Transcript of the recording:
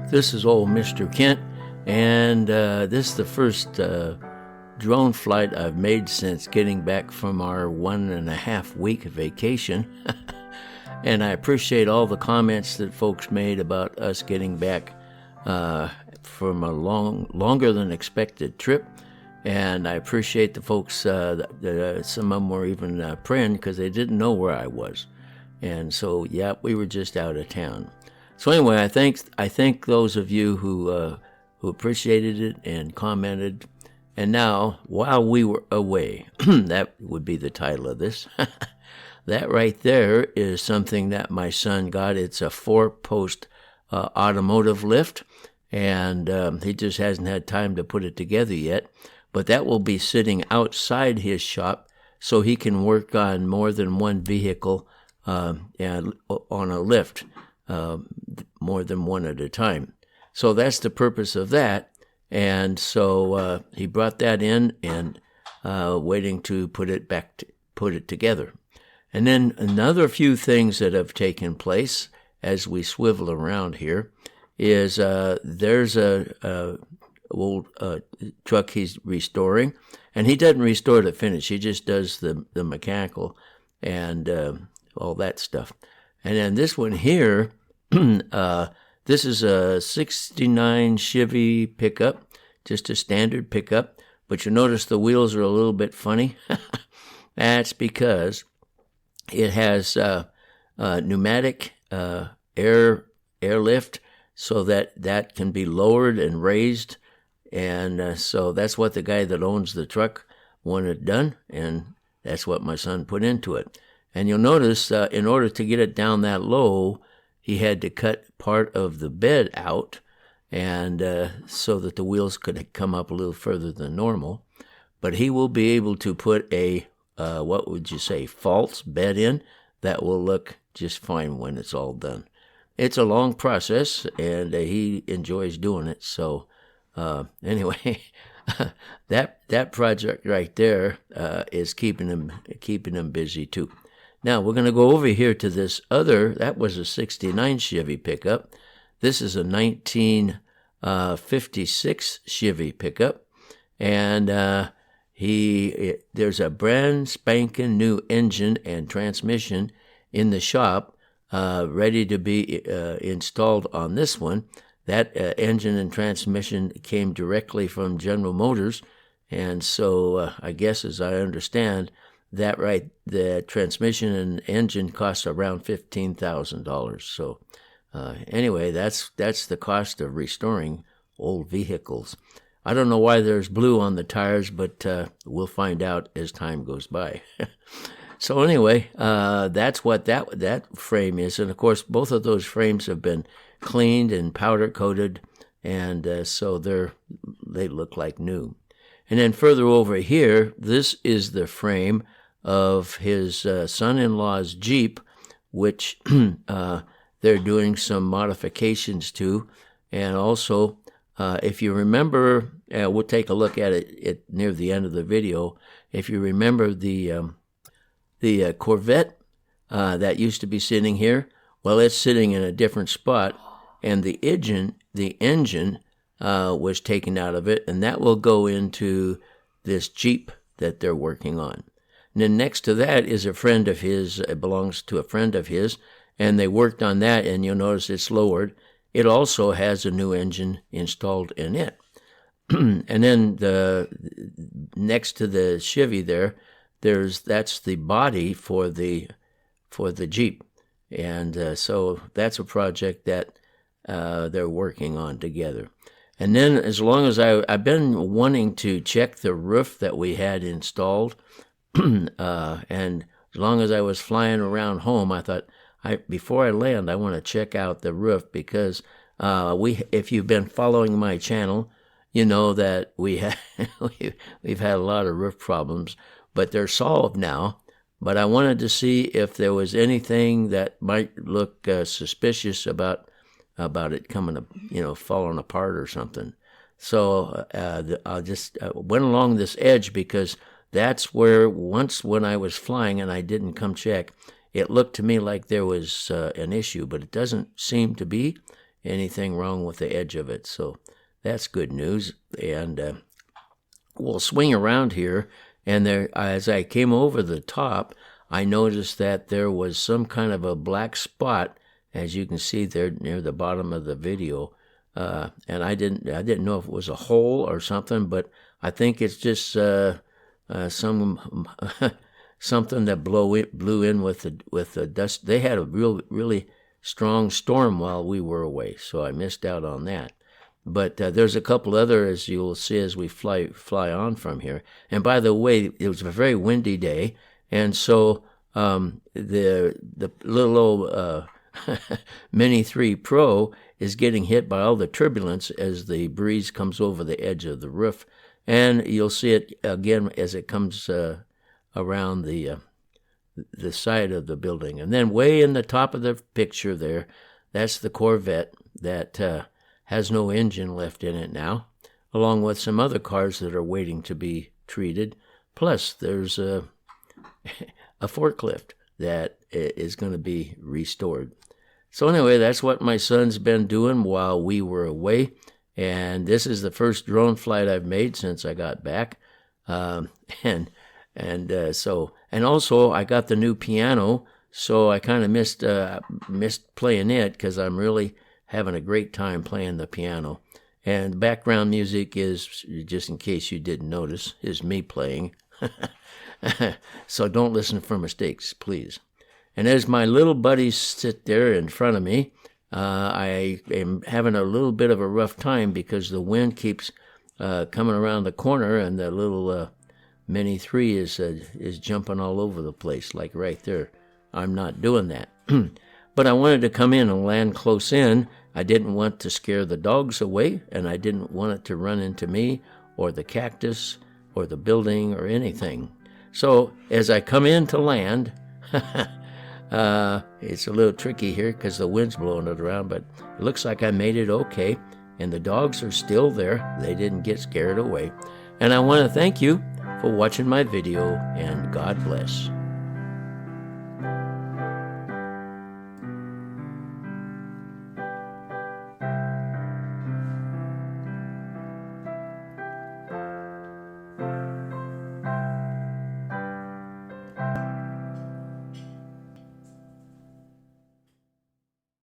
This is old Mr. Kent, and this is the first drone flight I've made since getting back from our 1.5-week vacation. And I appreciate all the comments that folks made about us getting back from a longer than expected trip. And I appreciate the folks, some of them were even praying because they didn't know where I was. And so, yeah, we were just out of town. So anyway, I thank those of you who appreciated it and commented. And now, while we were away, that would be the title of this. That right there is something that my son got. It's a 4-post automotive lift, and he just hasn't had time to put it together yet. But that will be sitting outside his shop so he can work on more than one vehicle and on a lift, more than one at a time. So that's the purpose of that. And so he brought that in and waiting to put it together. And then another few things that have taken place as we swivel around here is there's a old truck he's restoring, and he doesn't restore to finish. He just does the mechanical and all that stuff. And then this one here, this is a 69 Chevy pickup, just a standard pickup, but you notice the wheels are a little bit funny. That's because it has pneumatic airlift so that can be lowered and raised. And so that's what the guy that owns the truck wanted done, and that's what my son put into it. And you'll notice in order to get it down that low, he had to cut part of the bed out, and so that the wheels could come up a little further than normal. But he will be able to put a what would you say, false bed in that will look just fine when it's all done. It's a long process, and he enjoys doing it. So anyway, that project right there is keeping him busy too. Now we're going to go over here to this other. That was a 69 Chevy pickup. This is a 1956 Chevy pickup, and there's a brand spanking new engine and transmission in the shop, ready to be installed on this one. That engine and transmission came directly from General Motors, and so I guess, as I understand, the transmission and engine costs around $15,000. So anyway, that's the cost of restoring old vehicles. I don't know why there's blue on the tires, but we'll find out as time goes by. So anyway, that's what that frame is. And of course, both of those frames have been cleaned and powder coated, and so they look like new. And then further over here, this is the frame of his son-in-law's Jeep, which they're doing some modifications to. And also, if you remember, we'll take a look at it near the end of the video. If you remember the Corvette that used to be sitting here, well, it's sitting in a different spot, and the engine was taken out of it, and that will go into this Jeep that they're working on. And then next to that is a friend of his. It belongs to a friend of his, and they worked on that, and you'll notice it's lowered. It also has a new engine installed in it. And then next to the Chevy that's the body for the Jeep. And so that's a project that they're working on together. And then as long as I've been wanting to check the roof that we had installed, and as long as I was flying around home, I thought, before I land, I want to check out the roof, because if you've been following my channel, you know that we've had a lot of roof problems, but they're solved now. But I wanted to see if there was anything that might look suspicious about it coming, falling apart or something. So I just went along this edge, because that's where once when I was flying and I didn't come check, it looked to me like there was an issue, but it doesn't seem to be. anything wrong with the edge of it. So that's good news. And we'll swing around here, and there, as I came over the top, I noticed that there was some kind of a black spot, as you can see there near the bottom of the video. And I didn't know if it was a hole or something, but I think it's just some something that blew in with the dust. They had a really strong storm while we were away, so I missed out on that. But there's a couple other, as you'll see as we fly on from here. And by the way, it was a very windy day, and so the little old Mini 3 Pro is getting hit by all the turbulence as the breeze comes over the edge of the roof. And you'll see it again as it comes around the side of the building. And then way in the top of the picture there, that's the Corvette that has no engine left in it now, along with some other cars that are waiting to be treated. Plus, there's a forklift that is going to be restored. So anyway, that's what my son's been doing while we were away. And this is the first drone flight I've made since I got back. And also I got the new piano, so I kind of missed playing it because I'm really having a great time playing the piano. And background music is, just in case you didn't notice, is me playing. So don't listen for mistakes, please. And as my little buddies sit there in front of me, I am having a little bit of a rough time because the wind keeps coming around the corner, and the little Mini 3 is jumping all over the place, like right there. I'm not doing that. But I wanted to come in and land close in. I didn't want to scare the dogs away, and I didn't want it to run into me or the cactus or the building or anything. So as I come in to land, it's a little tricky here because the wind's blowing it around, but it looks like I made it okay, and the dogs are still there. They didn't get scared away. And I want to thank you for watching my video, and God bless.